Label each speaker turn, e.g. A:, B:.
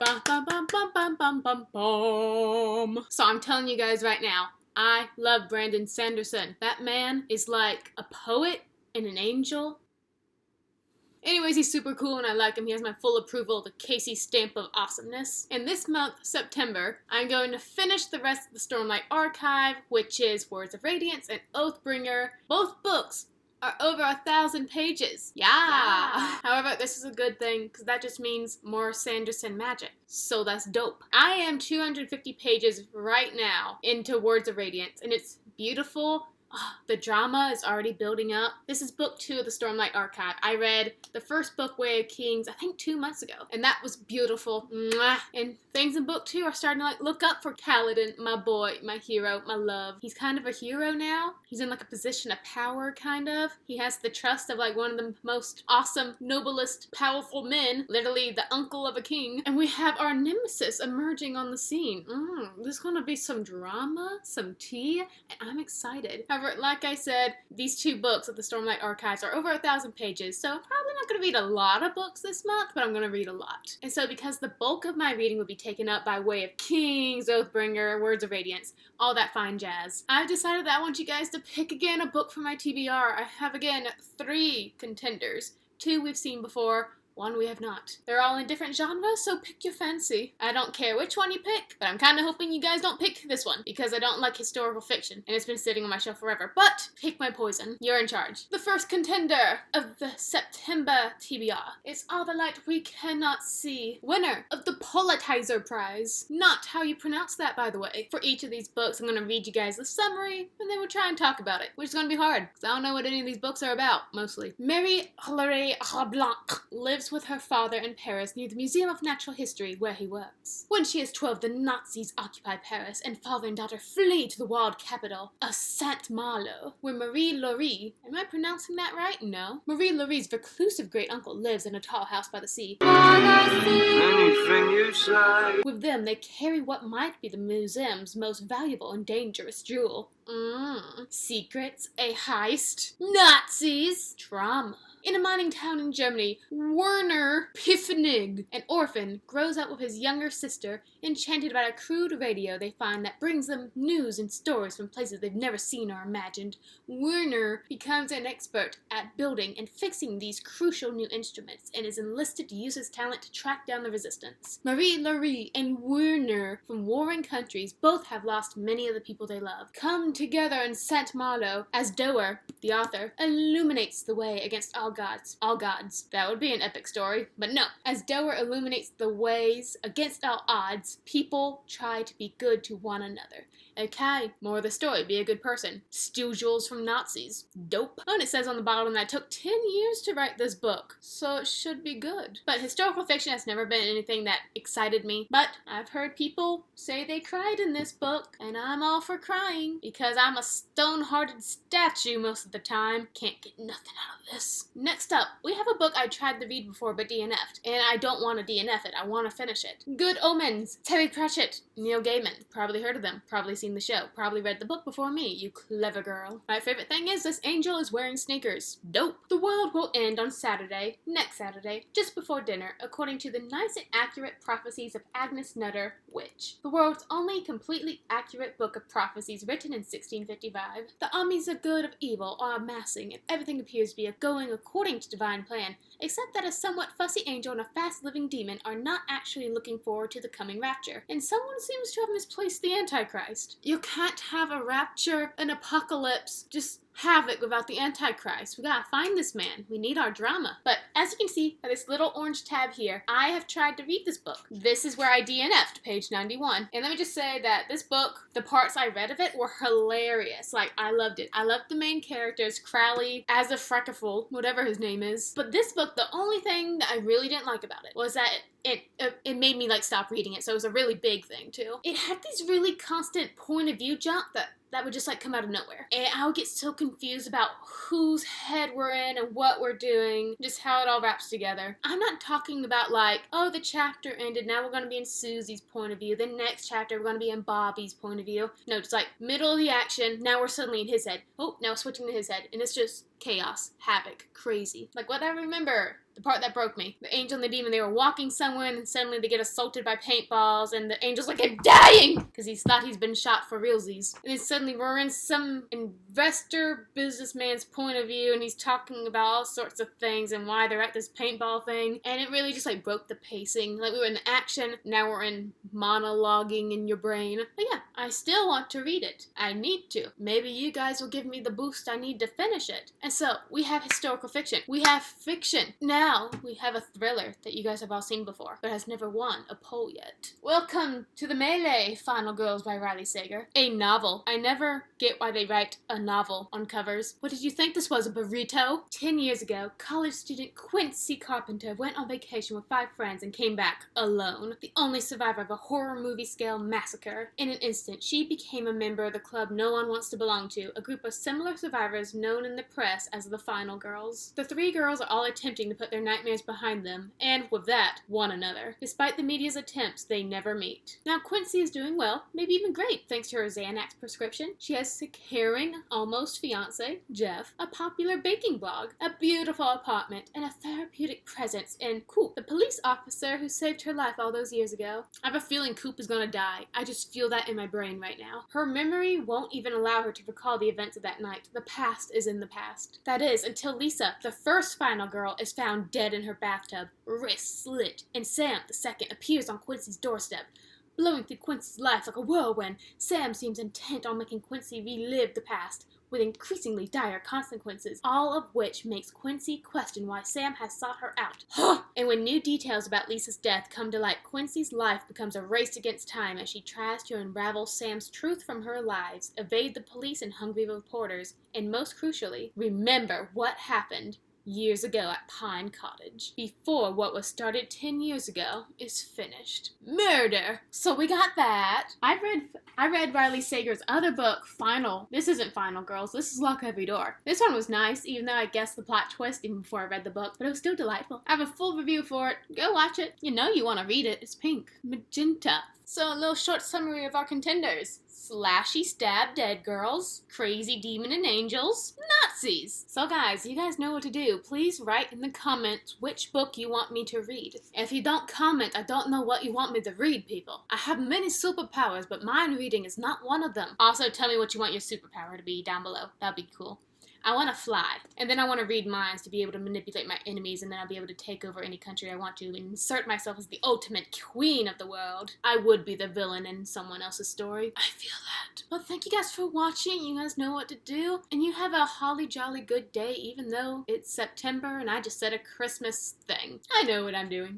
A: Bum, bum, bum, bum, bum, bum, bum, bum. So I'm telling you guys right now, I love Brandon Sanderson. That man is like a poet and an angel. Anyways, he's super cool and I like him. He has my full approval, the Casey stamp of awesomeness. And this month, September, I'm going to finish the rest of the Stormlight Archive, which is Words of Radiance and Oathbringer. Both books are over 1,000 pages. Yeah. However, this is a good thing because that just means more Sanderson magic. So that's dope. I am 250 pages right now into Words of Radiance and it's beautiful. The drama is already building up. This is book 2 of the Stormlight Archive. I read the first book, Way of Kings, I think 2 months ago. And that was beautiful. Mwah. And things in book 2 are starting to look up for Kaladin, my boy, my hero, my love. He's kind of a hero now. He's in a position of power, kind of. He has the trust of one of the most awesome, noblest, powerful men. Literally the uncle of a king. And we have our nemesis emerging on the scene. There's gonna be some drama, some tea, and I'm excited. However, like I said, these 2 books of the Stormlight Archives are over 1,000 pages, so I'm probably not going to read a lot of books this month, but I'm going to read a lot. And so because the bulk of my reading will be taken up by Way of Kings, Oathbringer, Words of Radiance, all that fine jazz, I've decided that I want you guys to pick again a book for my TBR. I have again 3 contenders. 2 we've seen before. 1 we have not. They're all in different genres, so pick your fancy. I don't care which one you pick, but I'm kind of hoping you guys don't pick this one, because I don't like historical fiction, and it's been sitting on my shelf forever. But, pick my poison. You're in charge. The first contender of the September TBR is All the Light We Cannot See, winner of the Politizer Prize. Not how you pronounce that, by the way. For each of these books, I'm going to read you guys the summary, and then we'll try and talk about it, which is going to be hard, because I don't know what any of these books are about, mostly. Mary Hilary Blanc lives with her father in Paris near the Museum of Natural History where he works. When she is 12, the Nazis occupy Paris and father and daughter flee to the wild capital of Saint-Malo, where Marie-Laurie, am I pronouncing that right? No. Marie-Laurie's reclusive great-uncle lives in a tall house by the sea. Anything you say. With them, they carry what might be the museum's most valuable and dangerous jewel. Secrets, a heist, Nazis, drama. In a mining town in Germany, Werner Pfennig, an orphan, grows up with his younger sister, enchanted by a crude radio they find that brings them news and stories from places they've never seen or imagined. Werner becomes an expert at building and fixing these crucial new instruments and is enlisted to use his talent to track down the resistance. Marie-Laurie and Werner, from warring countries, both have lost many of the people they love, come together in Saint-Malo as Doerr, the author, illuminates the way against all gods. All gods. That would be an epic story. But no. As Doerr illuminates the ways against all odds, people try to be good to one another. Okay, more of the story. Be a good person. Steal jewels from Nazis. Dope. Oh, and it says on the bottom that it took 10 years to write this book, so it should be good. But historical fiction has never been anything that excited me. But I've heard people say they cried in this book, and I'm all for crying, because I'm a stone-hearted statue most of the time. Can't get nothing out of this. Next up, we have a book I tried to read before but DNF'd, and I don't want to DNF it. I want to finish it. Good Omens. Terry Pratchett. Neil Gaiman. Probably heard of them. Probably seen the show. Probably read the book before me, you clever girl. My favorite thing is this angel is wearing sneakers. Dope. The world will end on Saturday, next Saturday, just before dinner, according to the nice and accurate prophecies of Agnes Nutter, Witch. The world's only completely accurate book of prophecies written in 1655. The armies of good of evil are amassing, and everything appears to be going according to divine plan, except that a somewhat fussy angel and a fast-living demon are not actually looking forward to the coming rapture, and someone seems to have misplaced the Antichrist. You can't have a rapture, an apocalypse, just have it without the Antichrist. We gotta find this man. We need our drama. But as you can see by this little orange tab here, I have tried to read this book. This is where I DNF'd, page 91. And let me just say that this book, the parts I read of it were hilarious. I loved it. I loved the main characters, Crowley as a Freckeful, whatever his name is. But this book, the only thing that I really didn't like about it was that it made me stop reading it, so it was a really big thing too. It had these really constant point of view jump that would just come out of nowhere. And I would get so confused about whose head we're in and what we're doing, just how it all wraps together. I'm not talking about oh, the chapter ended, now we're going to be in Susie's point of view, the next chapter we're going to be in Bobby's point of view. No, just middle of the action, now we're suddenly in his head. Oh, now we're switching to his head. And it's just chaos, havoc, crazy. Like what I remember, the part that broke me. The angel and the demon, they were walking somewhere and then suddenly they get assaulted by paintballs and the angel's like, I'm dying! Because he's thought he's been shot for realsies. And then suddenly we're in some investor businessman's point of view and he's talking about all sorts of things and why they're at this paintball thing. And it really just like broke the pacing. Like we were in the action, now we're in monologuing in your brain. But yeah, I still want to read it. I need to. Maybe you guys will give me the boost I need to finish it. And so, we have historical fiction. We have fiction. Now, we have a thriller that you guys have all seen before, but has never won a poll yet. Welcome to the Melee, Final Girls by Riley Sager. A novel. I never get why they write a novel on covers. What did you think this was, a burrito? 10 years ago, college student Quincy Carpenter went on vacation with 5 friends and came back alone, the only survivor of a horror movie scale massacre. In an instant, she became a member of the club no one wants to belong to, a group of similar survivors known in the press as the Final Girls. The 3 girls are all attempting to put their nightmares behind them, and with that, one another. Despite the media's attempts, they never meet. Now Quincy is doing well, maybe even great, thanks to her Xanax prescription. She has a caring, almost fiancé, Jeff, a popular baking blog, a beautiful apartment, and a therapeutic presence in Coop, the police officer who saved her life all those years ago. I have a feeling Coop is gonna die. I just feel that in my brain right now. Her memory won't even allow her to recall the events of that night. The past is in the past. That is, until Lisa, the first Final Girl, is found dead in her bathtub, wrists slit, and Sam, the second, appears on Quincy's doorstep. Blowing through Quincy's life like a whirlwind, Sam seems intent on making Quincy relive the past, with increasingly dire consequences, all of which makes Quincy question why Sam has sought her out. And when new details about Lisa's death come to light, Quincy's life becomes a race against time as she tries to unravel Sam's truth from her lies, evade the police and hungry reporters, and most crucially, remember what happened years ago at Pine Cottage, before what was started 10 years ago is finished. Murder! So we got that. I read Riley Sager's other book, Final. This isn't Final Girls, this is Lock Every Door. This one was nice, even though I guessed the plot twist even before I read the book, but it was still delightful. I have a full review for it. Go watch it. You know you want to read it. It's pink. Magenta. So a little short summary of our contenders. Slashy stab dead girls, crazy demon and angels, Nazis. So guys, you guys know what to do. Please write in the comments which book you want me to read. If you don't comment, I don't know what you want me to read, people. I have many superpowers, but mind reading is not one of them. Also, tell me what you want your superpower to be down below. That'd be cool. I want to fly, and then I want to read minds to be able to manipulate my enemies, and then I'll be able to take over any country I want to and insert myself as the ultimate queen of the world. I would be the villain in someone else's story. I feel that. Well, thank you guys for watching. You guys know what to do, and you have a holly jolly good day, even though it's September and I just said a Christmas thing. I know what I'm doing.